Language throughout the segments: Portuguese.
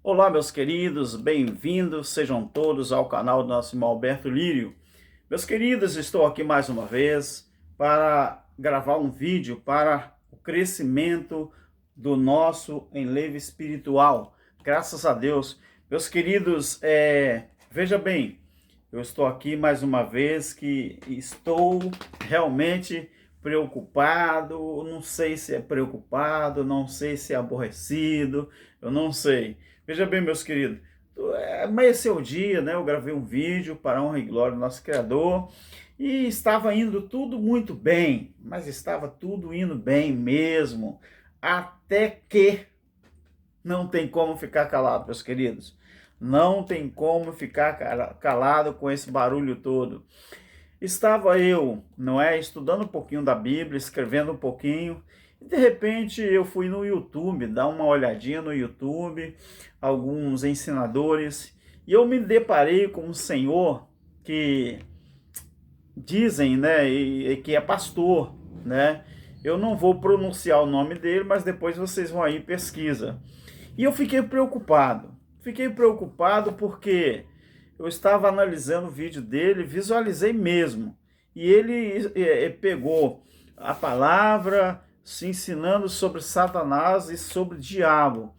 Olá, meus queridos, bem-vindos, sejam todos ao canal do nosso irmão Alberto Lírio. Meus queridos, estou aqui mais uma vez para gravar um vídeo para o crescimento do nosso enlevo espiritual. Graças a Deus. Meus queridos, veja bem, eu estou aqui mais uma vez que estou realmente preocupado, não sei se é preocupado, não sei se é aborrecido, eu não sei. Veja bem, meus queridos, amanheceu o dia, né? Eu gravei um vídeo para a honra e glória do nosso Criador e estava indo tudo muito bem, mas estava tudo indo bem mesmo, até que não tem como ficar calado, meus queridos. Não tem como ficar calado com esse barulho todo. Estava eu, não é, estudando um pouquinho da Bíblia, escrevendo um pouquinho, e de repente eu fui no YouTube, dar uma olhadinha no YouTube, alguns ensinadores, e eu me deparei com um senhor que dizem, né, e que é pastor, né? Eu não vou pronunciar o nome dele, mas depois vocês vão aí e pesquisa. E eu fiquei preocupado. Fiquei preocupado porque eu estava analisando o vídeo dele, visualizei mesmo. E ele pegou a palavra, se ensinando sobre Satanás e sobre o diabo.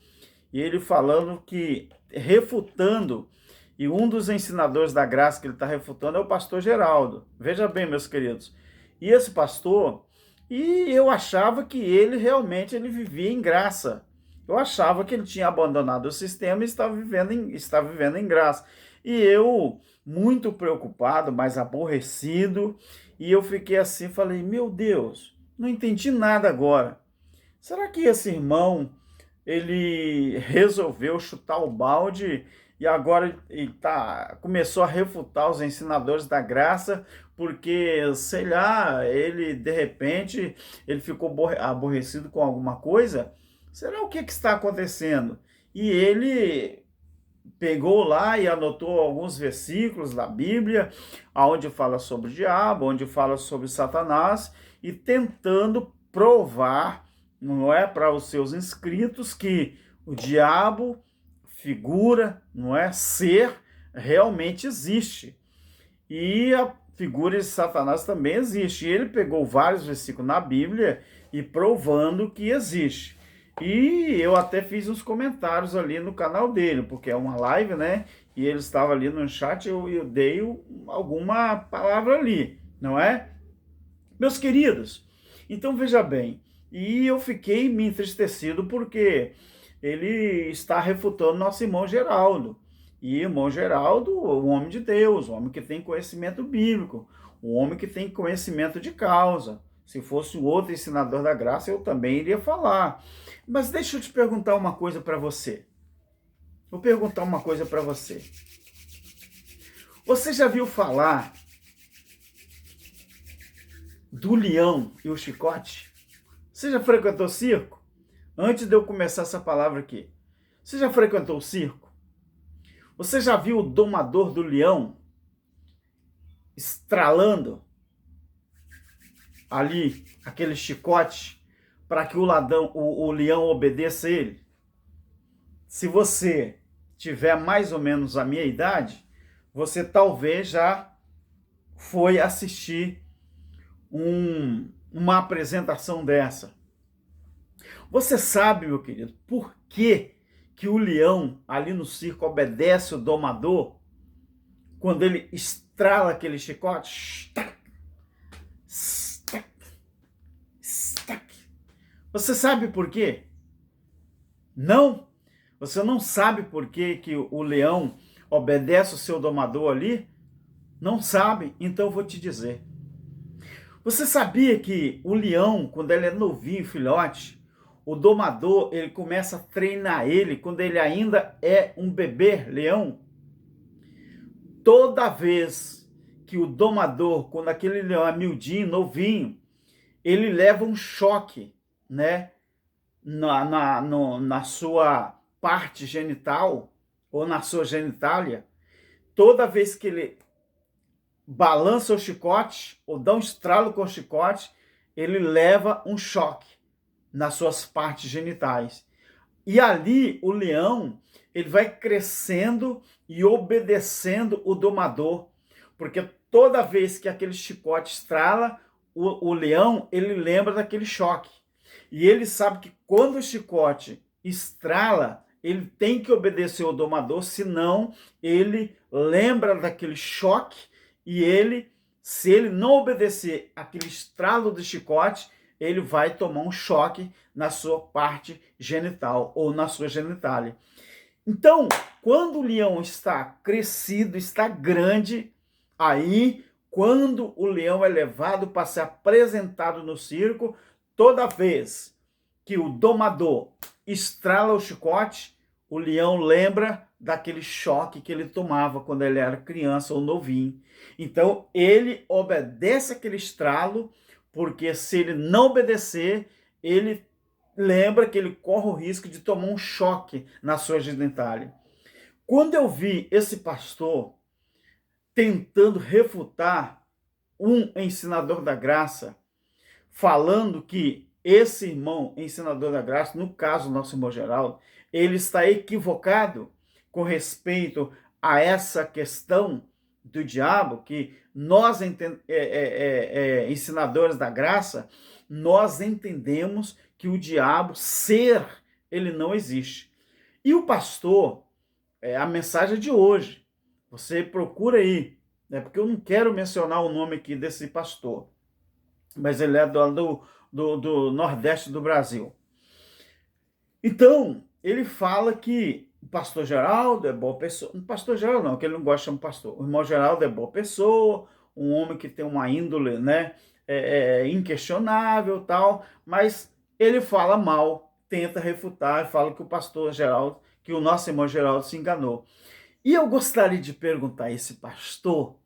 E ele falando que, refutando, e um dos ensinadores da graça que ele está refutando é o pastor Geraldo. Veja bem, meus queridos. E esse pastor, e eu achava que ele realmente vivia em graça. Eu achava que ele tinha abandonado o sistema e estava vivendo em graça. E eu, muito preocupado, mas aborrecido, e eu fiquei assim, falei, meu Deus, não entendi nada agora. Será que esse irmão, ele resolveu chutar o balde e agora começou a refutar os ensinadores da graça, porque, sei lá, ele, de repente, ele ficou aborrecido com alguma coisa? Será o que está acontecendo? E ele pegou lá e anotou alguns versículos da Bíblia, onde fala sobre o diabo, onde fala sobre Satanás, e tentando provar, não é, para os seus inscritos que o diabo, figura, não é, ser, realmente existe. E a figura de Satanás também existe. E ele pegou vários versículos na Bíblia e provando que existe. E eu até fiz uns comentários ali no canal dele, porque é uma live, né? E ele estava ali no chat, eu dei alguma palavra ali, não é? Meus queridos, então veja bem, e eu fiquei me entristecido porque ele está refutando nosso irmão Geraldo. E irmão Geraldo, o homem de Deus, o homem que tem conhecimento bíblico, o homem que tem conhecimento de causa. Se fosse um outro ensinador da graça, eu também iria falar. Mas deixa eu te perguntar uma coisa para você. Vou perguntar uma coisa para você. Você já viu falar do leão e o chicote? Você já frequentou circo? Antes de eu começar essa palavra aqui, você já frequentou o circo? Você já viu o domador do leão estralando ali aquele chicote para que o leão obedeça a ele? Se você tiver mais ou menos a minha idade, você talvez já foi assistir uma apresentação dessa. Você sabe, meu querido, por que o leão ali no circo obedece o domador quando ele estrala aquele chicote? Você sabe por quê? Não? Você não sabe por que o leão obedece o seu domador ali? Não sabe? Então eu vou te dizer. Você sabia que o leão, quando ele é novinho, filhote, o domador, ele começa a treinar ele quando ele ainda é um bebê leão? Toda vez que o domador, quando aquele leão é miudinho, novinho, ele leva um choque, né, na sua parte genital, ou na sua genitália, toda vez que ele balança o chicote, ou dá um estralo com o chicote, ele leva um choque nas suas partes genitais. E ali o leão, ele vai crescendo e obedecendo o domador, porque toda vez que aquele chicote estrala, o leão, ele lembra daquele choque. E ele sabe que quando o chicote estrala, ele tem que obedecer o domador, senão ele lembra daquele choque e ele, se ele não obedecer aquele estralo do chicote, ele vai tomar um choque na sua parte genital ou na sua genitália. Então, quando o leão está crescido, está grande, aí, quando o leão é levado para ser apresentado no circo, toda vez que o domador estrala o chicote, o leão lembra daquele choque que ele tomava quando ele era criança ou novinho. Então, ele obedece aquele estralo, porque se ele não obedecer, ele lembra que ele corre o risco de tomar um choque na sua genitália. Quando eu vi esse pastor tentando refutar um ensinador da graça, falando que esse irmão ensinador da graça, no caso nosso irmão Geraldo, ele está equivocado com respeito a essa questão do diabo, que nós, ensinadores da graça, nós entendemos que o diabo, ele não existe. E o pastor, a mensagem de hoje, você procura aí, né, porque eu não quero mencionar o nome aqui desse pastor, mas ele é do Nordeste do Brasil. Então, ele fala que o pastor Geraldo é boa pessoa. O pastor Geraldo não, que ele não gosta de chamar pastor. O irmão Geraldo é boa pessoa, um homem que tem uma índole, né, inquestionável e tal, mas ele fala mal, tenta refutar e fala que o pastor Geraldo, que o nosso irmão Geraldo se enganou. E eu gostaria de perguntar a esse pastor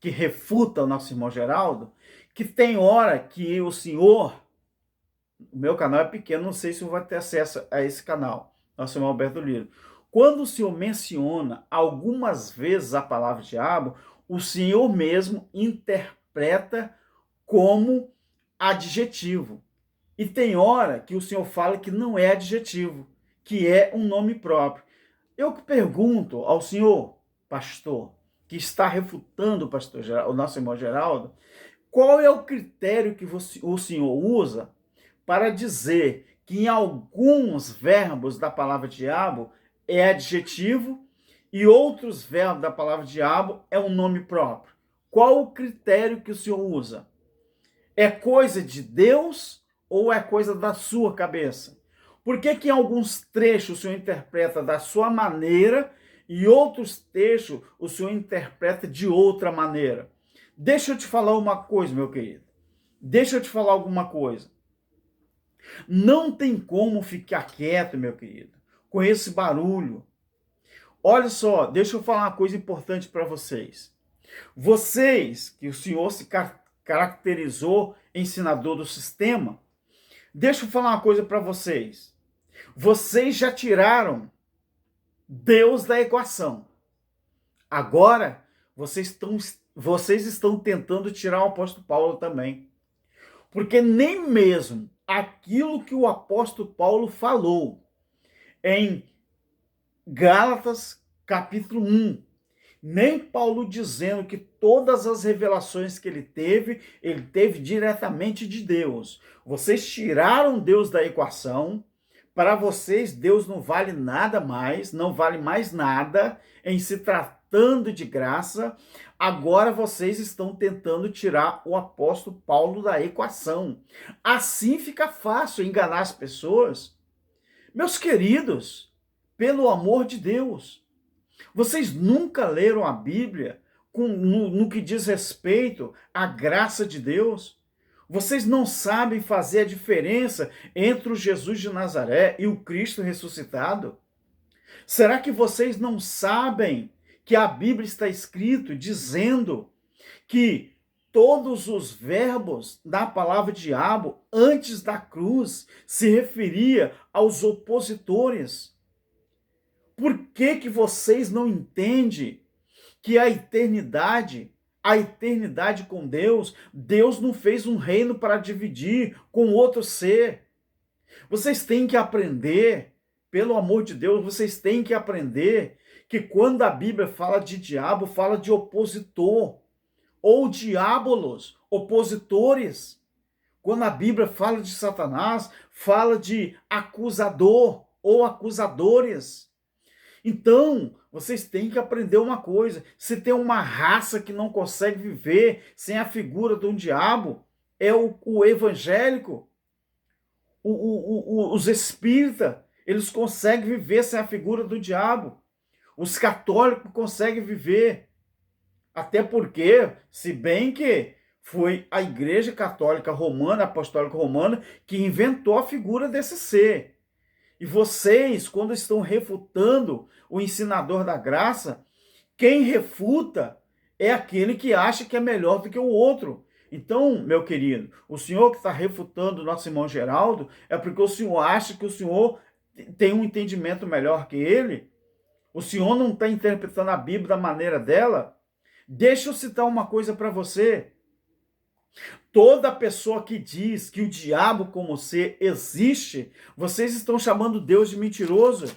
que refuta o nosso irmão Geraldo, que tem hora que o senhor, o meu canal é pequeno, não sei se eu vou ter acesso a esse canal, nosso irmão Alberto Lírio. Quando o senhor menciona algumas vezes a palavra diabo, o senhor mesmo interpreta como adjetivo. E tem hora que o senhor fala que não é adjetivo, que é um nome próprio. Eu pergunto ao senhor, pastor, que está refutando o nosso irmão Geraldo, qual é o critério que o senhor usa para dizer que em alguns verbos da palavra diabo é adjetivo e outros verbos da palavra diabo é um nome próprio? Qual o critério que o senhor usa? É coisa de Deus ou é coisa da sua cabeça? Por que em alguns trechos o senhor interpreta da sua maneira e outros trechos o senhor interpreta de outra maneira? Deixa eu te falar uma coisa, meu querido. Deixa eu te falar alguma coisa. Não tem como ficar quieto, meu querido, com esse barulho. Olha só, deixa eu falar uma coisa importante para vocês. Vocês, que o senhor se caracterizou ensinador do sistema, deixa eu falar uma coisa para vocês. Vocês já tiraram Deus da equação. Agora, vocês estão tentando tirar o apóstolo Paulo também. Porque nem mesmo aquilo que o apóstolo Paulo falou em Gálatas capítulo 1, nem Paulo dizendo que todas as revelações que ele teve diretamente de Deus. Vocês tiraram Deus da equação. Para vocês, Deus não vale nada mais, não vale mais nada em se tratando de graça. Agora vocês estão tentando tirar o apóstolo Paulo da equação. Assim fica fácil enganar as pessoas. Meus queridos, pelo amor de Deus, vocês nunca leram a Bíblia no que diz respeito à graça de Deus? Vocês não sabem fazer a diferença entre o Jesus de Nazaré e o Cristo ressuscitado? Será que vocês não sabem que a Bíblia está escrito dizendo que todos os verbos da palavra diabo antes da cruz se referia aos opositores? Por que vocês não entendem que a eternidade com Deus, Deus não fez um reino para dividir com outro ser? Vocês têm que aprender Pelo amor de Deus, vocês têm que aprender que quando a Bíblia fala de diabo, fala de opositor, ou diabolos, opositores. Quando a Bíblia fala de Satanás, fala de acusador ou acusadores. Então, vocês têm que aprender uma coisa. Se tem uma raça que não consegue viver sem a figura de um diabo, é o evangélico, os espíritas. Eles conseguem viver sem a figura do diabo. Os católicos conseguem viver. Até porque, se bem que foi a Igreja Católica Romana, Apostólica Romana, que inventou a figura desse ser. E vocês, quando estão refutando o ensinador da graça, quem refuta é aquele que acha que é melhor do que o outro. Então, meu querido, o senhor que está refutando o nosso irmão Geraldo é porque o senhor acha que o senhor tem um entendimento melhor que ele. O senhor não está interpretando a Bíblia da maneira dela. Deixa eu citar uma coisa para você. Toda pessoa que diz que o diabo como ser existe, vocês estão chamando Deus de mentiroso.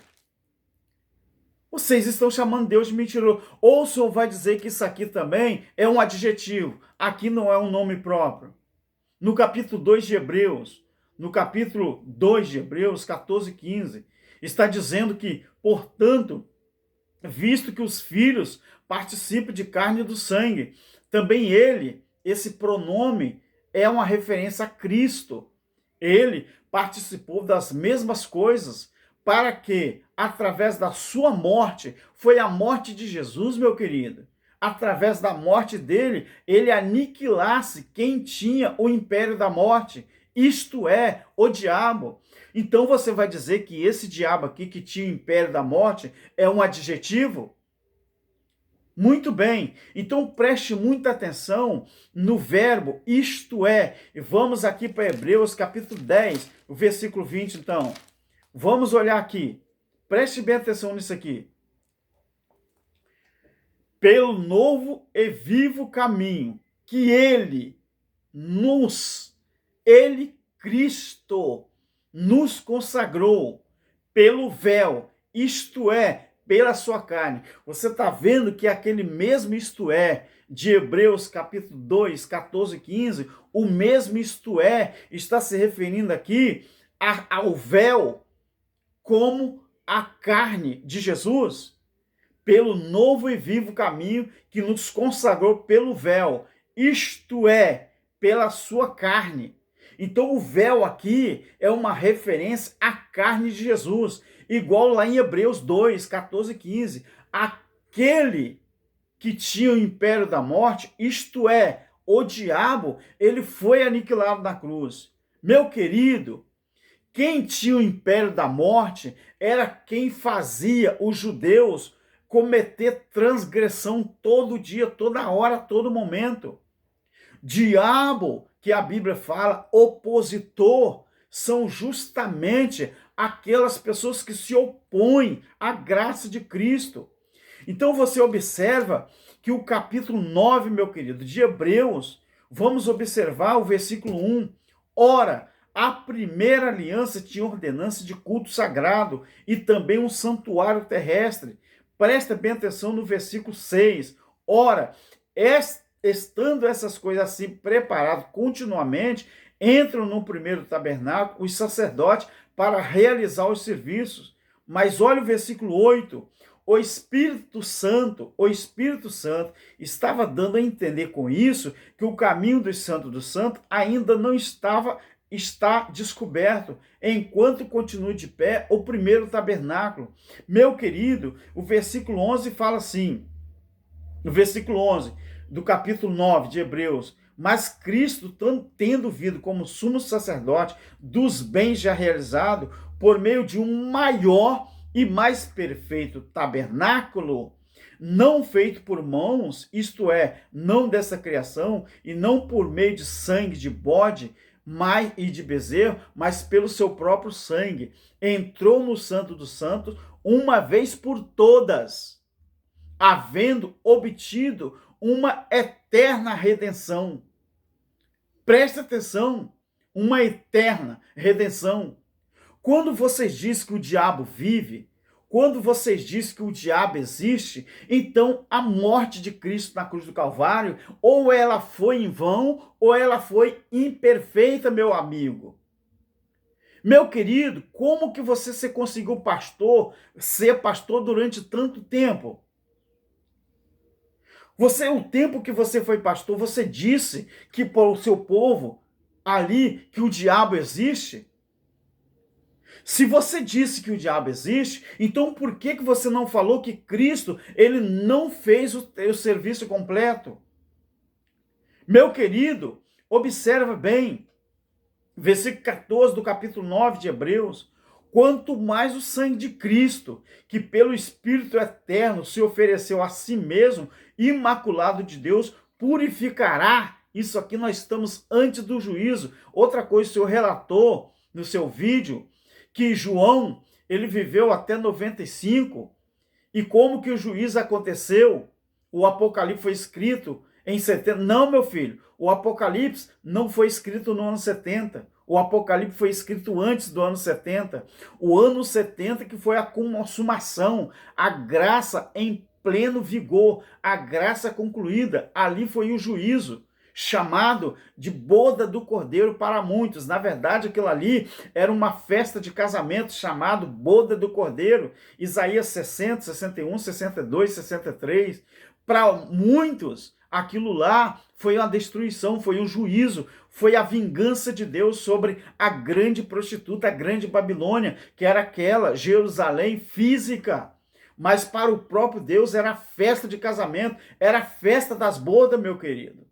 Vocês estão chamando Deus de mentiroso. Ou o senhor vai dizer que isso aqui também é um adjetivo. Aqui não é um nome próprio. No capítulo 2 de Hebreus, 14 e 15, está dizendo que, portanto, visto que os filhos participam de carne e do sangue, também ele, esse pronome, é uma referência a Cristo. Ele participou das mesmas coisas para que, através da sua morte, foi a morte de Jesus, meu querido, através da morte dele, ele aniquilasse quem tinha o império da morte, isto é, o diabo. Então você vai dizer que esse diabo aqui que tinha o império da morte é um adjetivo? Muito bem, então preste muita atenção no verbo isto é. E vamos aqui para Hebreus capítulo 10, o versículo 20, então. Vamos olhar aqui, preste bem atenção nisso aqui. Pelo novo e vivo caminho que Cristo, nos consagrou pelo véu, isto é, pela sua carne. Você está vendo que aquele mesmo isto é, de Hebreus capítulo 2, 14 e 15, o mesmo isto é, está se referindo aqui ao véu como a carne de Jesus, pelo novo e vivo caminho que nos consagrou pelo véu, isto é, pela sua carne. Então o véu aqui é uma referência à carne de Jesus, igual lá em Hebreus 2, 14 e 15. Aquele que tinha o império da morte, isto é, o diabo, ele foi aniquilado na cruz. Meu querido, quem tinha o império da morte era quem fazia os judeus cometer transgressão todo dia, toda hora, todo momento. Diabo, que a Bíblia fala, opositor, são justamente aquelas pessoas que se opõem à graça de Cristo. Então você observa que o capítulo 9, meu querido, de Hebreus, vamos observar o versículo 1. Ora, a primeira aliança tinha ordenança de culto sagrado e também um santuário terrestre. Presta bem atenção no versículo 6. Ora, estando essas coisas assim preparadas continuamente, entram no primeiro tabernáculo os sacerdotes para realizar os serviços. Mas olha o versículo 8. O Espírito Santo estava dando a entender com isso que o caminho dos santos ainda não está descoberto, enquanto continua de pé o primeiro tabernáculo. Meu querido, o versículo 11 fala assim, no versículo 11 do capítulo 9 de Hebreus, mas Cristo, tendo vindo como sumo sacerdote dos bens já realizados, por meio de um maior e mais perfeito tabernáculo, não feito por mãos, isto é, não dessa criação, e não por meio de sangue de bode e de bezerro, mas pelo seu próprio sangue, entrou no Santo dos Santos uma vez por todas, havendo obtido uma eterna redenção. Presta atenção, uma eterna redenção. Quando vocês dizem que o diabo vive, quando vocês dizem que o diabo existe, então a morte de Cristo na cruz do Calvário, ou ela foi em vão, ou ela foi imperfeita, meu amigo. Meu querido, como que você conseguiu ser pastor durante tanto tempo? O tempo que você foi pastor, você disse que para o seu povo ali que o diabo existe? Se você disse que o diabo existe, então por que você não falou que Cristo, ele não fez o serviço completo? Meu querido, observa bem, versículo 14 do capítulo 9 de Hebreus: quanto mais o sangue de Cristo, que pelo Espírito eterno se ofereceu a si mesmo, imaculado de Deus, purificará. Isso aqui nós estamos antes do juízo. Outra coisa, o senhor relatou no seu vídeo que João, ele viveu até 95, e como que o juízo aconteceu? O Apocalipse foi escrito em 70. Não, meu filho, o Apocalipse não foi escrito no ano 70. O Apocalipse foi escrito antes do ano 70. O ano 70 que foi a consumação, a graça em pleno vigor, a graça concluída. Ali foi o juízo, chamado de boda do Cordeiro para muitos. Na verdade, aquilo ali era uma festa de casamento chamado boda do Cordeiro. Isaías 60, 61, 62, 63. Para muitos, aquilo lá foi uma destruição, foi um juízo, foi a vingança de Deus sobre a grande prostituta, a grande Babilônia, que era aquela Jerusalém física. Mas para o próprio Deus era festa de casamento, era festa das bodas, meu querido.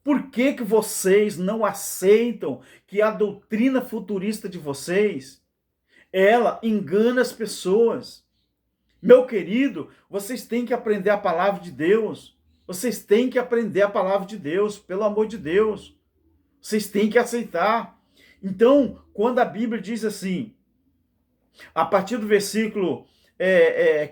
Por que vocês não aceitam que a doutrina futurista de vocês, ela engana as pessoas? Meu querido, vocês têm que aprender a palavra de Deus. Vocês têm que aprender a palavra de Deus, pelo amor de Deus. Vocês têm que aceitar. Então, quando a Bíblia diz assim, a partir do versículo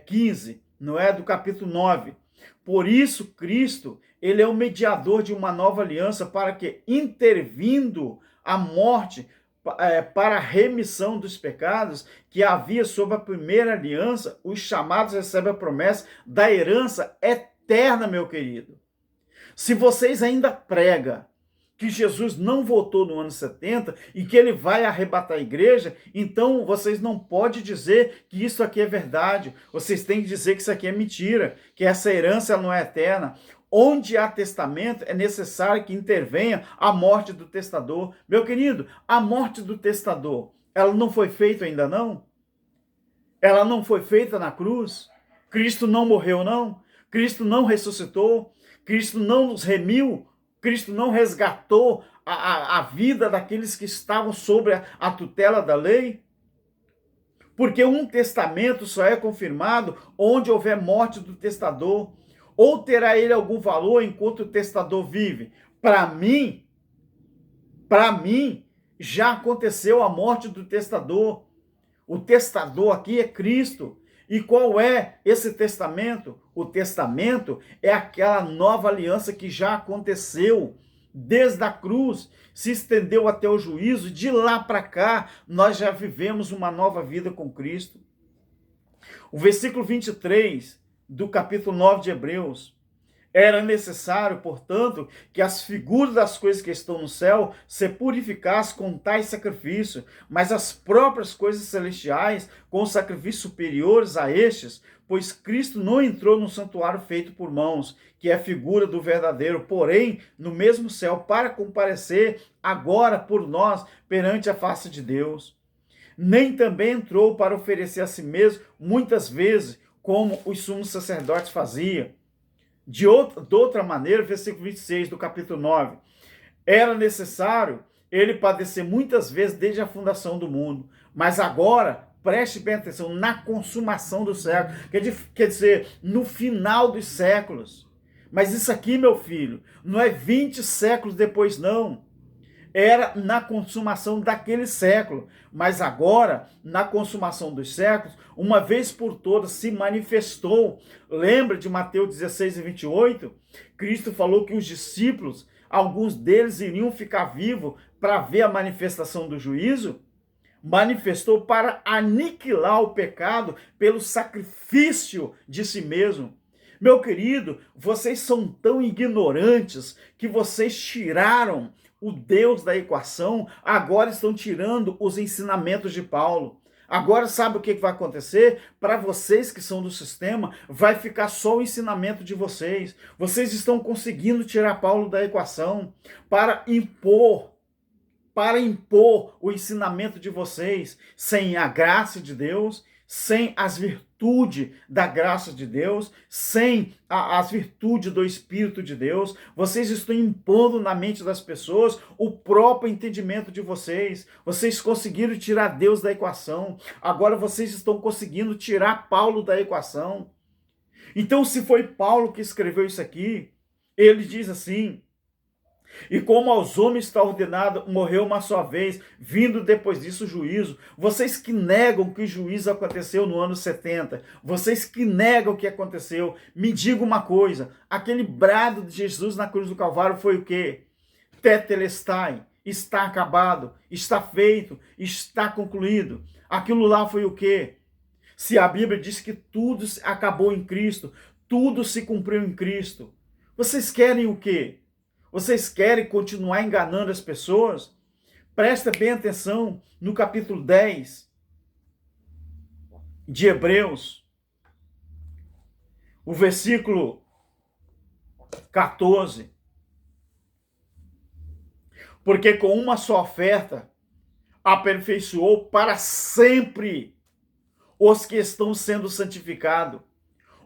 15, não é, do capítulo 9, por isso Cristo, ele é o mediador de uma nova aliança, para que, intervindo a morte para a remissão dos pecados que havia sob a primeira aliança, os chamados recebem a promessa da herança eterna, meu querido. Se vocês ainda pregam que Jesus não voltou no ano 70 e que ele vai arrebatar a igreja, então vocês não podem dizer que isso aqui é verdade. Vocês têm que dizer que isso aqui é mentira, que essa herança não é eterna. Onde há testamento, é necessário que intervenha a morte do testador. Meu querido, a morte do testador, ela não foi feita ainda não? Ela não foi feita na cruz? Cristo não morreu não? Cristo não ressuscitou? Cristo não nos remiu? Cristo não resgatou a vida daqueles que estavam sobre a tutela da lei? Porque um testamento só é confirmado onde houver morte do testador. Ou terá ele algum valor enquanto o testador vive? Para mim, já aconteceu a morte do testador. O testador aqui é Cristo. E qual é esse testamento? O testamento é aquela nova aliança que já aconteceu desde a cruz, se estendeu até o juízo, de lá para cá nós já vivemos uma nova vida com Cristo. O versículo 23 do capítulo 9 de Hebreus: era necessário, portanto, que as figuras das coisas que estão no céu se purificassem com tais sacrifícios, mas as próprias coisas celestiais com sacrifícios superiores a estes, pois Cristo não entrou no santuário feito por mãos, que é a figura do verdadeiro, porém no mesmo céu, para comparecer agora por nós perante a face de Deus. Nem também entrou para oferecer a si mesmo muitas vezes, como os sumos sacerdotes faziam. De outra maneira, versículo 26 do capítulo 9, era necessário ele padecer muitas vezes desde a fundação do mundo, mas agora, preste bem atenção, na consumação do século, quer dizer, no final dos séculos. Mas isso aqui, meu filho, não é 20 séculos depois, não. Era na consumação daquele século, mas agora, na consumação dos séculos, uma vez por todas se manifestou. Lembra de Mateus 16 e 28? Cristo falou que os discípulos, alguns deles iriam ficar vivos para ver a manifestação do juízo. manifestou para aniquilar o pecado pelo sacrifício de si mesmo. Meu querido, vocês são tão ignorantes que vocês tiraram o Deus da equação, agora estão tirando os ensinamentos de Paulo. Agora sabe o que vai acontecer? Para vocês que são do sistema, vai ficar só o ensinamento de vocês. Vocês estão conseguindo tirar Paulo da equação para impor o ensinamento de vocês, sem a graça de Deus, sem as virtudes da graça de Deus, sem as virtudes do Espírito de Deus. Vocês estão impondo na mente das pessoas o próprio entendimento de vocês. Vocês conseguiram tirar Deus da equação. Agora vocês estão conseguindo tirar Paulo da equação. Então, se foi Paulo que escreveu isso aqui, ele diz assim: e como aos homens está ordenado morrer uma só vez, vindo depois disso o juízo. Vocês que negam que o juízo aconteceu no ano 70, vocês que negam o que aconteceu, me diga uma coisa: aquele brado de Jesus na cruz do Calvário foi o quê? Tetelestai, está acabado, está feito, está concluído. Aquilo lá foi o quê? Se a Bíblia diz que tudo acabou em Cristo, tudo se cumpriu em Cristo, vocês querem o quê? Vocês querem continuar enganando as pessoas? Presta bem atenção no capítulo 10 de Hebreus, o versículo 14. Porque com uma só oferta aperfeiçoou para sempre os que estão sendo santificados.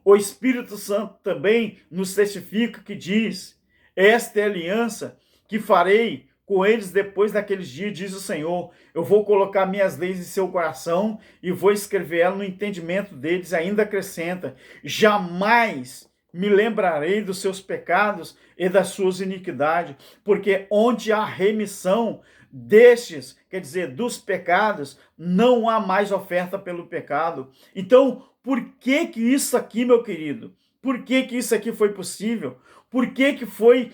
O Espírito Santo também nos testifica que diz: esta é a aliança que farei com eles depois daqueles dias, diz o Senhor. Eu vou colocar minhas leis em seu coração e vou escrever elas no entendimento deles. Ainda acrescenta: jamais me lembrarei dos seus pecados e das suas iniquidades, porque onde há remissão destes, quer dizer, dos pecados, não há mais oferta pelo pecado. Então, por que isso aqui, meu querido? Por que isso aqui foi possível? Por que foi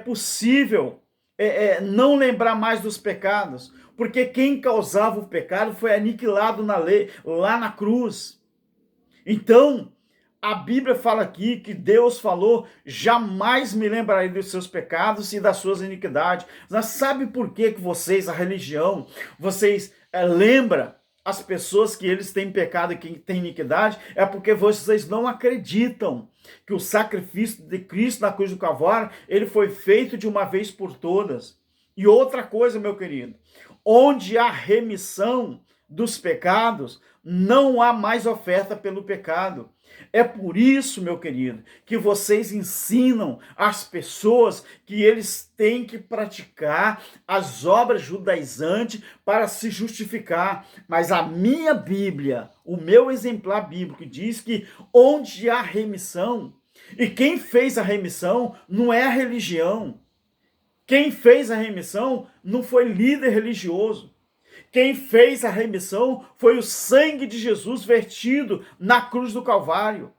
possível não lembrar mais dos pecados? Porque quem causava o pecado foi aniquilado na lei, lá na cruz. Então, a Bíblia fala aqui que Deus falou: jamais me lembrarei dos seus pecados e das suas iniquidades. Mas sabe por que vocês, a religião, vocês lembram as pessoas que eles têm pecado e que têm iniquidade? É porque vocês não acreditam que o sacrifício de Cristo na cruz do Calvário, ele foi feito de uma vez por todas. E outra coisa, meu querido, onde há remissão dos pecados, não há mais oferta pelo pecado. É por isso, meu querido, que vocês ensinam às pessoas que eles têm que praticar as obras judaizantes para se justificar. Mas a minha Bíblia, o meu exemplar bíblico, diz que onde há remissão, e quem fez a remissão não é a religião. Quem fez a remissão não foi líder religioso. Quem fez a remissão foi o sangue de Jesus vertido na cruz do Calvário.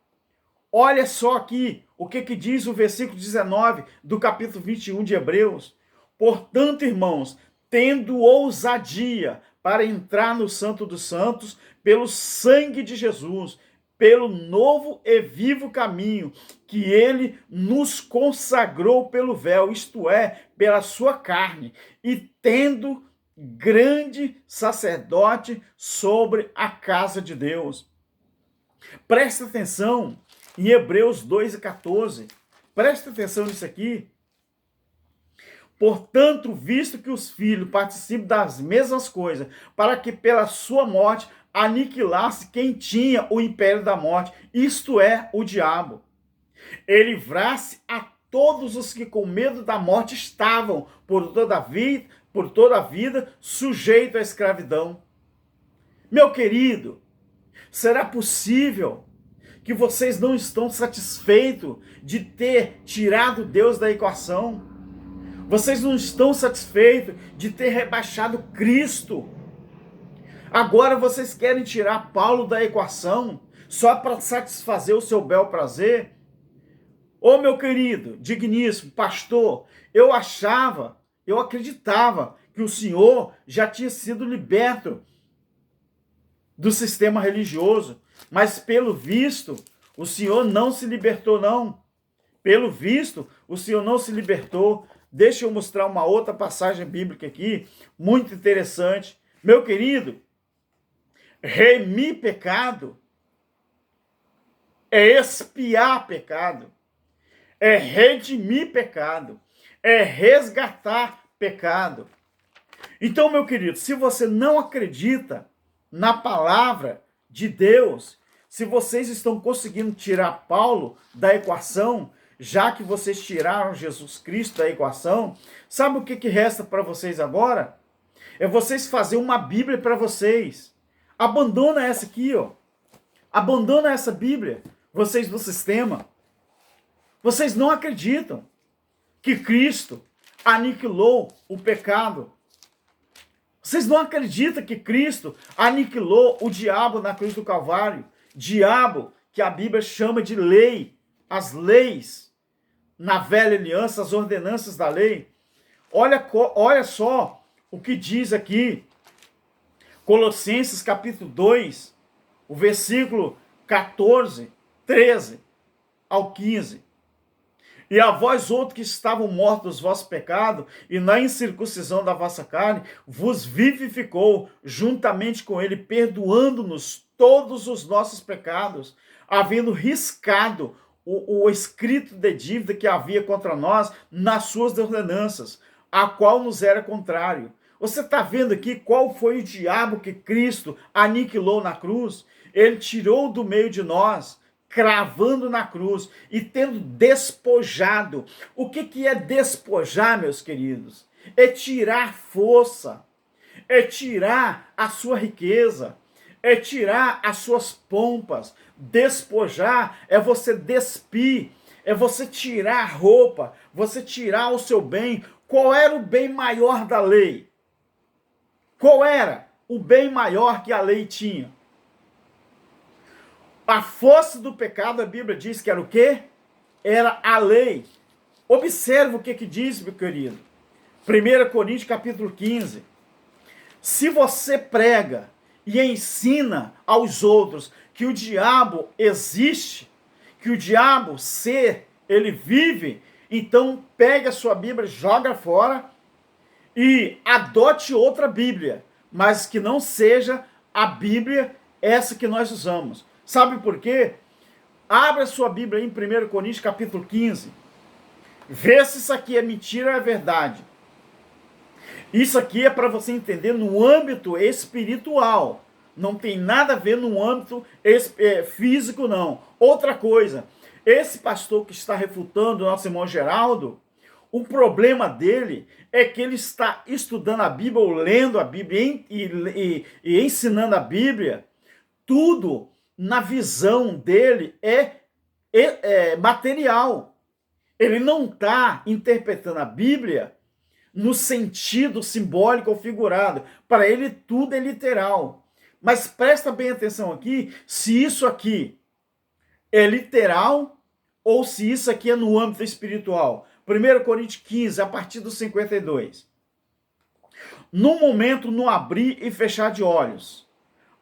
Olha só aqui o que diz o versículo 19 do capítulo 21 de Hebreus. Portanto, irmãos, tendo ousadia para entrar no Santo dos Santos pelo sangue de Jesus, pelo novo e vivo caminho que ele nos consagrou pelo véu, isto é, pela sua carne, e tendo grande sacerdote sobre a casa de Deus. Presta atenção em Hebreus 2:14. Presta atenção nisso aqui. Portanto, visto que os filhos participam das mesmas coisas, para que pela sua morte aniquilasse quem tinha o império da morte, isto é, o diabo, e livrasse a todos os que com medo da morte estavam por toda a vida sujeito à escravidão. Meu querido, será possível que vocês não estão satisfeitos de ter tirado Deus da equação? Vocês não estão satisfeitos de ter rebaixado Cristo? Agora vocês querem tirar Paulo da equação só para satisfazer o seu bel prazer? Ô meu querido, digníssimo pastor, eu acreditava que o senhor já tinha sido liberto do sistema religioso. Mas pelo visto, o Senhor não se libertou, não. Pelo visto, o Senhor não se libertou. Deixa eu mostrar uma outra passagem bíblica aqui, muito interessante. Meu querido, remir pecado é expiar pecado, é redimir pecado, é resgatar pecado. Então, meu querido, se você não acredita na palavra de Deus, se vocês estão conseguindo tirar Paulo da equação, já que vocês tiraram Jesus Cristo da equação, sabe o que resta para vocês agora? É vocês fazerem uma Bíblia para vocês. Abandona essa aqui, ó. Abandona essa Bíblia, vocês do sistema. Vocês não acreditam que Cristo aniquilou o pecado. Vocês não acreditam que Cristo aniquilou o diabo na cruz do Calvário? Diabo que a Bíblia chama de lei, as leis na velha aliança, as ordenanças da lei. Olha só o que diz aqui, Colossenses capítulo 2, o versículo 14, 13 ao 15. E a vós outros que estavam mortos dos vossos pecados e na incircuncisão da vossa carne, vos vivificou juntamente com ele, perdoando-nos todos os nossos pecados, havendo riscado o escrito de dívida que havia contra nós nas suas ordenanças, a qual nos era contrário. Você está vendo aqui qual foi o diabo que Cristo aniquilou na cruz? Ele tirou do meio de nós, cravando na cruz e tendo despojado. O que é despojar, meus queridos? É tirar força, é tirar a sua riqueza, é tirar as suas pompas. Despojar é você despir, é você tirar a roupa, você tirar o seu bem. Qual era o bem maior da lei? Qual era o bem maior que a lei tinha? A força do pecado, a Bíblia diz que era o quê? Era a lei. Observe o que diz, meu querido. 1 Coríntios capítulo 15. Se você prega e ensina aos outros que o diabo existe, que o diabo ele vive, então pegue a sua Bíblia, joga fora e adote outra Bíblia, mas que não seja a Bíblia essa que nós usamos. Sabe por quê? Abra sua Bíblia aí em 1 Coríntios capítulo 15. Vê se isso aqui é mentira ou é verdade. Isso aqui é para você entender no âmbito espiritual. Não tem nada a ver no âmbito físico, não. Outra coisa, esse pastor que está refutando o nosso irmão Geraldo, o problema dele é que ele está estudando a Bíblia, ou lendo a Bíblia e ensinando a Bíblia, tudo na visão dele é material. Ele não está interpretando a Bíblia no sentido simbólico ou figurado. Para ele tudo é literal. Mas presta bem atenção aqui, se isso aqui é literal ou se isso aqui é no âmbito espiritual. 1 Coríntios 15, a partir do 52. No momento, no abrir e fechar de olhos,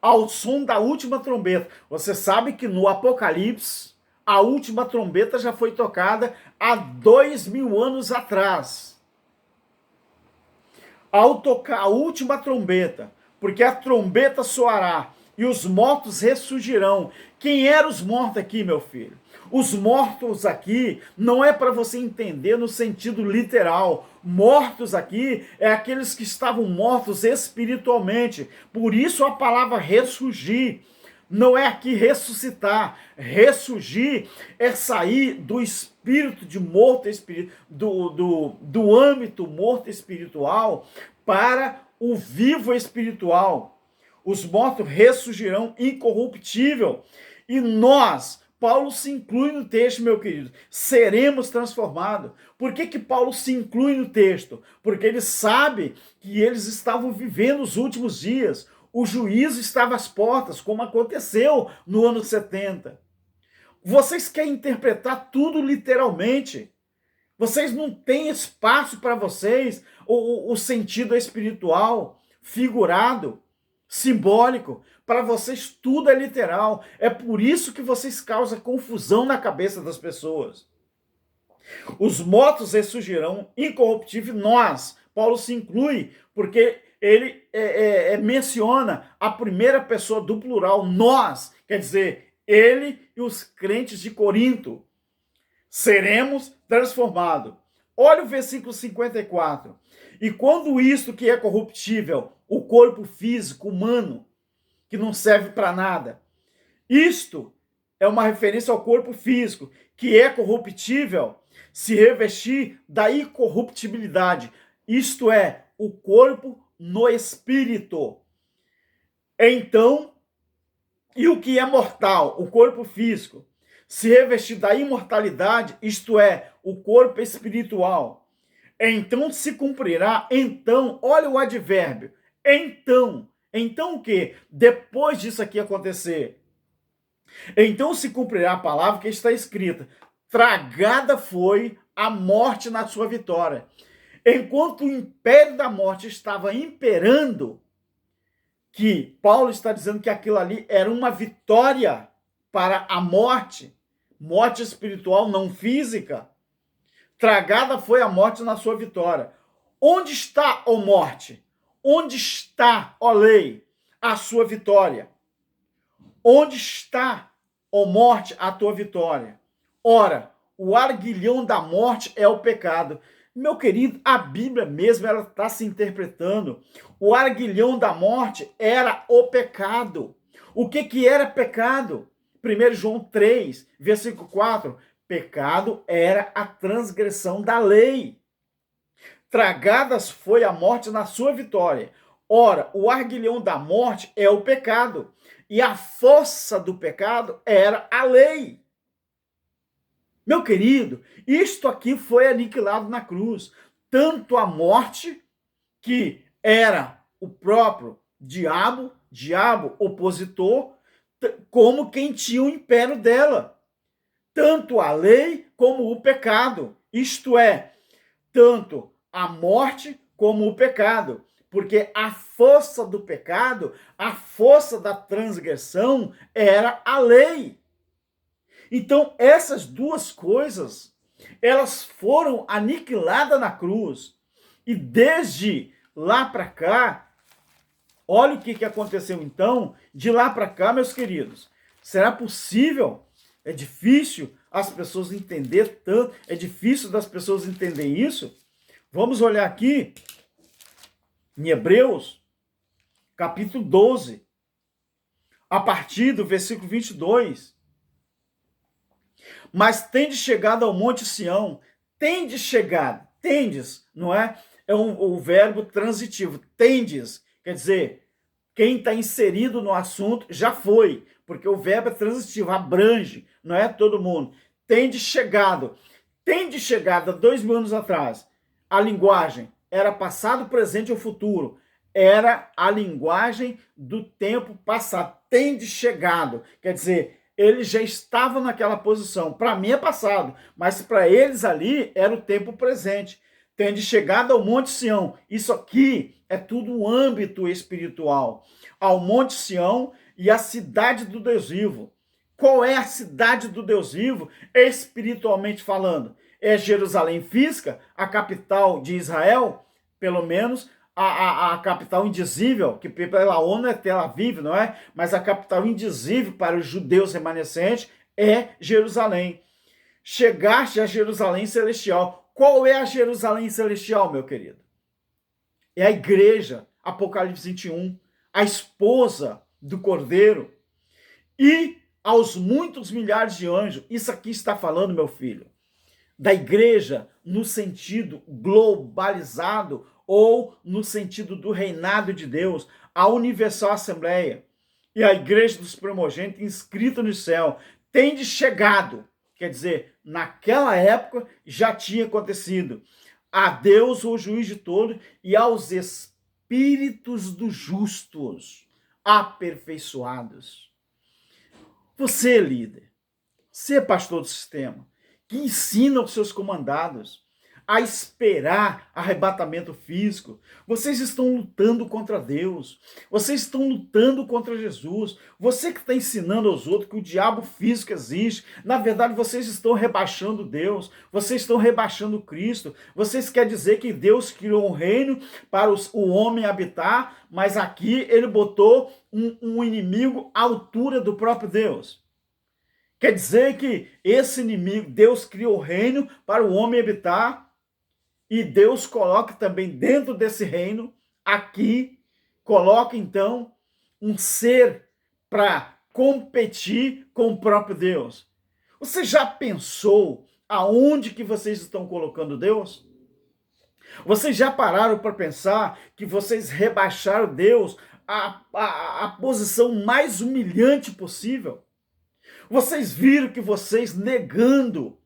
ao som da última trombeta. Você sabe que no Apocalipse, a última trombeta já foi tocada há 2000 anos atrás. Ao tocar a última trombeta, porque a trombeta soará e os mortos ressurgirão. Quem eram os mortos aqui, meu filho? Os mortos aqui não é para você entender no sentido literal. Mortos aqui é aqueles que estavam mortos espiritualmente. Por isso a palavra ressurgir. Não é aqui ressuscitar. Ressurgir é sair do espírito de morto espiritual, do âmbito morto espiritual para o vivo espiritual. Os mortos ressurgirão incorruptível. E nós, Paulo se inclui no texto, meu querido, seremos transformados. Por que Paulo se inclui no texto? Porque ele sabe que eles estavam vivendo os últimos dias. O juízo estava às portas, como aconteceu no ano 70. Vocês querem interpretar tudo literalmente. Vocês não têm espaço para vocês o sentido espiritual, figurado. simbólico. Para vocês tudo é literal. É por isso que vocês causam confusão na cabeça das pessoas. Os mortos ressurgirão incorruptíveis, nós. Paulo se inclui, porque ele menciona a primeira pessoa do plural, nós. Quer dizer, ele e os crentes de Corinto. Seremos transformados. Olha o versículo 54. E quando isto que é corruptível, o corpo físico humano, que não serve para nada, isto é uma referência ao corpo físico, que é corruptível, se revestir da incorruptibilidade, isto é, o corpo no espírito. Então, e o que é mortal, o corpo físico, se revestir da imortalidade, isto é, o corpo espiritual. Então se cumprirá, então, olha o advérbio, então o quê? Depois disso aqui acontecer, então se cumprirá a palavra que está escrita, tragada foi a morte na sua vitória. Enquanto o império da morte estava imperando, que Paulo está dizendo que aquilo ali era uma vitória para a morte, morte espiritual, não física, tragada foi a morte na sua vitória. Onde está, ó morte? Onde está, ó lei, a sua vitória? Onde está, ó morte, a tua vitória? Ora, o arguilhão da morte é o pecado. Meu querido, a Bíblia mesmo, ela está se interpretando. O arguilhão da morte era o pecado. O que era pecado? 1 João 3, versículo 4. Pecado era a transgressão da lei. Tragadas foi a morte na sua vitória. Ora, o arguilhão da morte é o pecado. E a força do pecado era a lei. Meu querido, isto aqui foi aniquilado na cruz. Tanto a morte, que era o próprio diabo opositor, como quem tinha o império dela. Tanto a lei como o pecado. Isto é, tanto a morte como o pecado. Porque a força do pecado, a força da transgressão era a lei. Então, essas duas coisas, elas foram aniquiladas na cruz. E desde lá para cá, olha o que aconteceu então, de lá para cá, meus queridos. Será possível? É difícil as pessoas entenderem tanto, é difícil das pessoas entenderem isso. Vamos olhar aqui em Hebreus, capítulo 12, a partir do versículo 22. Mas tendes chegado ao monte Sião, tendes chegado, tendes, não é? É o verbo transitivo, tendes, quer dizer, quem está inserido no assunto já foi, porque o verbo é transitivo, abrange, não é todo mundo. Tendes chegado há 2000 anos atrás, a linguagem era passado, presente ou futuro, era a linguagem do tempo passado, tendes chegado, quer dizer, eles já estavam naquela posição. Para mim é passado, mas para eles ali era o tempo presente. Tende chegado ao Monte Sião. Isso aqui é tudo um âmbito espiritual. Ao Monte Sião e a cidade do Deus vivo. Qual é a cidade do Deus vivo, espiritualmente falando? É Jerusalém física, a capital de Israel, pelo menos a capital indizível, que pela ONU é Tel Aviv, não é? Mas a capital indizível para os judeus remanescentes é Jerusalém. Chegaste a Jerusalém celestial. Qual é a Jerusalém celestial, meu querido? É a igreja, Apocalipse 21, a esposa do Cordeiro. E aos muitos milhares de anjos, isso aqui está falando, meu filho, da igreja no sentido globalizado, ou no sentido do reinado de Deus, a universal assembleia e a igreja dos primogênitos inscrita no céu, tem de chegado, quer dizer, naquela época já tinha acontecido, a Deus o juiz de todos e aos espíritos dos justos aperfeiçoados. Você, líder, você, pastor do sistema, que ensina os seus comandados a esperar arrebatamento físico. Vocês estão lutando contra Deus. Vocês estão lutando contra Jesus. Você que está ensinando aos outros que o diabo físico existe, na verdade vocês estão rebaixando Deus. Vocês estão rebaixando Cristo. Vocês querem dizer que Deus criou um reino para o homem habitar, mas aqui ele botou um inimigo à altura do próprio Deus. Quer dizer que esse inimigo, Deus criou o reino para o homem habitar, e Deus coloca também dentro desse reino, aqui, coloca então um ser para competir com o próprio Deus. Você já pensou aonde que vocês estão colocando Deus? Vocês já pararam para pensar que vocês rebaixaram Deus à posição mais humilhante possível? Vocês viram que vocês negando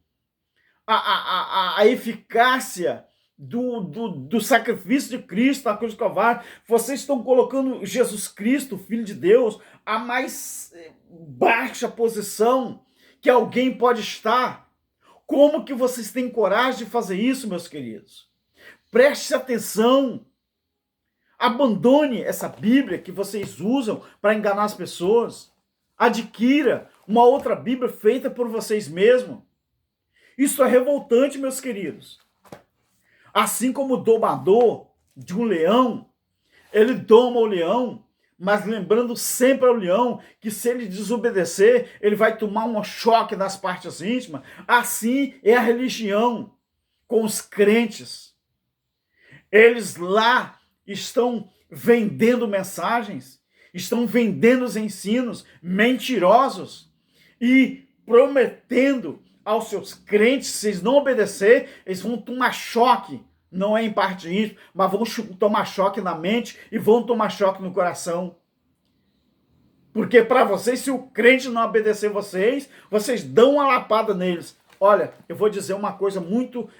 a eficácia do sacrifício de Cristo na cruz do Calvário, vocês estão colocando Jesus Cristo, Filho de Deus, a mais baixa posição que alguém pode estar. Como que vocês têm coragem de fazer isso, meus queridos? Preste atenção. Abandone essa Bíblia que vocês usam para enganar as pessoas. Adquira uma outra Bíblia feita por vocês mesmos. Isso é revoltante, meus queridos. Assim como o domador de um leão, ele doma o leão, mas lembrando sempre ao leão que se ele desobedecer, ele vai tomar um choque nas partes íntimas. Assim é a religião com os crentes. Eles lá estão vendendo mensagens, estão vendendo os ensinos mentirosos e prometendo aos seus crentes, se eles não obedecer, eles vão tomar choque, não é em parte íntima, mas vão tomar choque na mente e vão tomar choque no coração. Porque para vocês, se o crente não obedecer vocês, vocês dão uma lapada neles. Olha, eu vou dizer uma coisa muito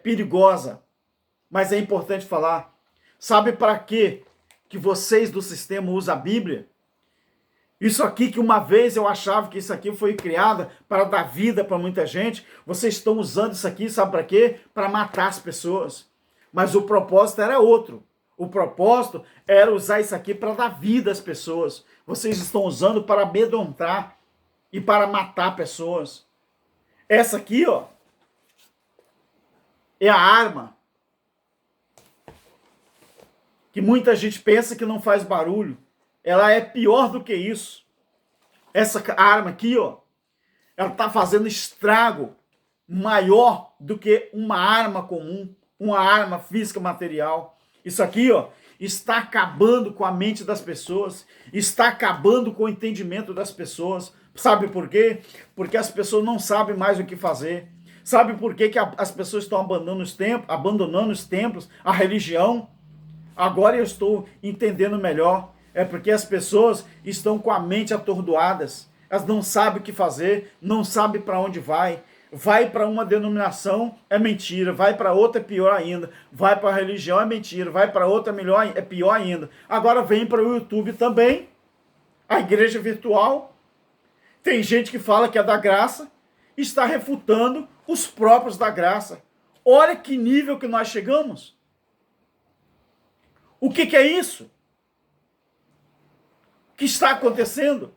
perigosa, mas é importante falar. Sabe para quê que vocês do sistema usam a Bíblia? Isso aqui que uma vez eu achava que isso aqui foi criado para dar vida para muita gente, vocês estão usando isso aqui, sabe para quê? Para matar as pessoas. Mas o propósito era outro. O propósito era usar isso aqui para dar vida às pessoas. Vocês estão usando para amedrontar e para matar pessoas. Essa aqui, ó, é a arma que muita gente pensa que não faz barulho. Ela é pior do que isso. Essa arma aqui, ó, ela está fazendo estrago maior do que uma arma comum, uma arma física material. Isso aqui, ó, está acabando com a mente das pessoas, está acabando com o entendimento das pessoas. Sabe por quê? Porque as pessoas não sabem mais o que fazer. Sabe por quê que as pessoas estão abandonando os templos, a religião? Agora eu estou entendendo melhor. É porque as pessoas estão com a mente atordoadas. Elas não sabem o que fazer, não sabem para onde vai. Vai para uma denominação, é mentira. Vai para outra, é pior ainda. Vai para a religião, é mentira. Vai para outra, é pior ainda. Agora vem para o YouTube também. A igreja virtual. Tem gente que fala que é da graça, está refutando os próprios da graça. Olha que nível que nós chegamos. O que é isso? O que está acontecendo?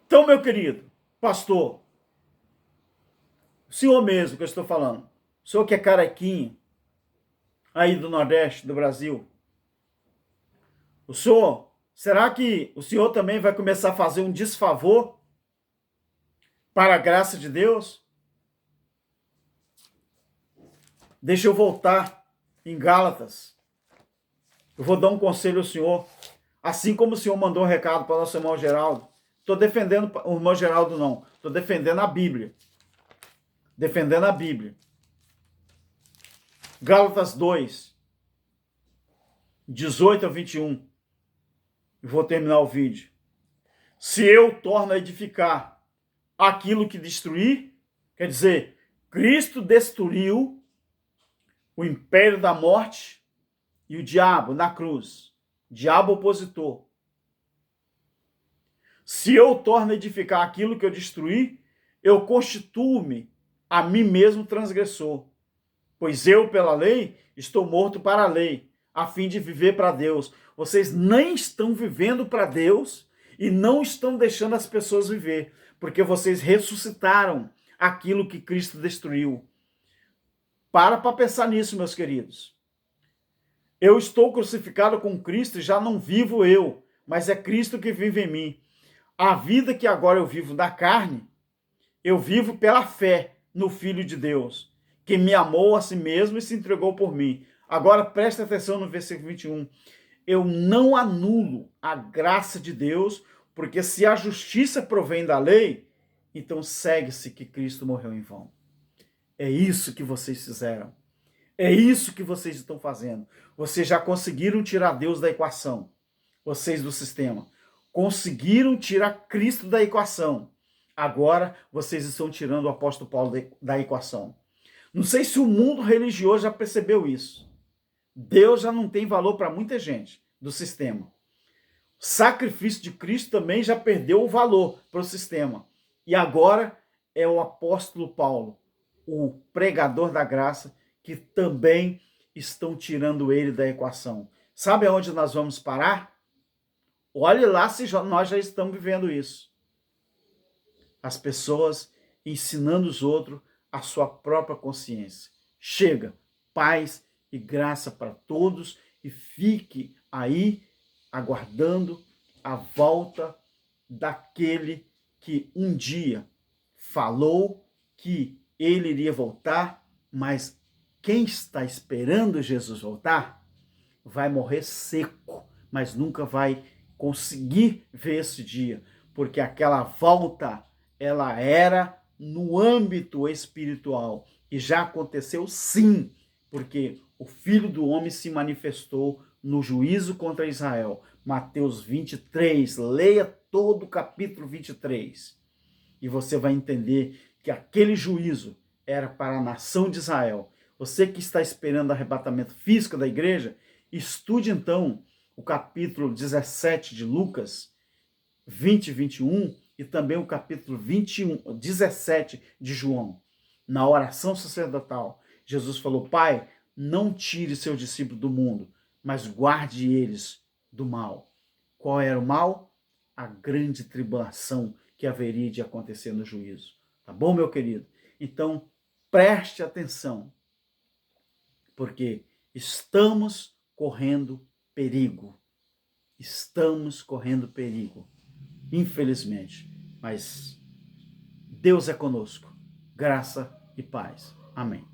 Então, meu querido pastor, o senhor mesmo que eu estou falando, o senhor que é carequinho, aí do Nordeste do Brasil, o senhor, será que o senhor também vai começar a fazer um desfavor para a graça de Deus? Deixa eu voltar em Gálatas. Eu vou dar um conselho ao senhor. Assim como o senhor mandou um recado para o nosso irmão Geraldo. Estou defendendo o irmão Geraldo, não. Estou defendendo a Bíblia. Defendendo a Bíblia. Gálatas 2, 18 a 21. E vou terminar o vídeo. Se eu torno a edificar aquilo que destruí, quer dizer, Cristo destruiu o império da morte e o diabo na cruz, diabo opositor. Se eu torno a edificar aquilo que eu destruí, eu constituo-me a mim mesmo transgressor, pois eu, pela lei, estou morto para a lei, a fim de viver para Deus. Vocês nem estão vivendo para Deus e não estão deixando as pessoas viver, porque vocês ressuscitaram aquilo que Cristo destruiu. Para pensar nisso, meus queridos. Eu estou crucificado com Cristo e já não vivo eu, mas é Cristo que vive em mim. A vida que agora eu vivo da carne, eu vivo pela fé no Filho de Deus, que me amou a si mesmo e se entregou por mim. Agora preste atenção no versículo 21. Eu não anulo a graça de Deus, porque se a justiça provém da lei, então segue-se que Cristo morreu em vão. É isso que vocês fizeram. É isso que vocês estão fazendo. Vocês já conseguiram tirar Deus da equação. Vocês do sistema. Conseguiram tirar Cristo da equação. Agora vocês estão tirando o apóstolo Paulo da equação. Não sei se o mundo religioso já percebeu isso. Deus já não tem valor para muita gente do sistema. O sacrifício de Cristo também já perdeu o valor para o sistema. E agora é o apóstolo Paulo, o pregador da graça, que também estão tirando ele da equação. Sabe aonde nós vamos parar? Olhe lá se nós já estamos vivendo isso. As pessoas ensinando os outros a sua própria consciência. Chega, paz e graça para todos e fique aí aguardando a volta daquele que um dia falou que ele iria voltar, mas quem está esperando Jesus voltar vai morrer seco, mas nunca vai conseguir ver esse dia, porque aquela volta, ela era no âmbito espiritual, e já aconteceu sim, porque o Filho do Homem se manifestou no juízo contra Israel. Mateus 23, leia todo o capítulo 23, e você vai entender que aquele juízo era para a nação de Israel. Você que está esperando o arrebatamento físico da igreja, estude então o capítulo 17 de Lucas, 20 e 21, e também o capítulo 17 de João. Na oração sacerdotal, Jesus falou: Pai, não tire seus discípulos do mundo, mas guarde eles do mal. Qual era o mal? A grande tribulação que haveria de acontecer no juízo. Tá bom, meu querido? Então, preste atenção, porque estamos correndo perigo. Estamos correndo perigo, infelizmente. Mas Deus é conosco. Graça e paz. Amém.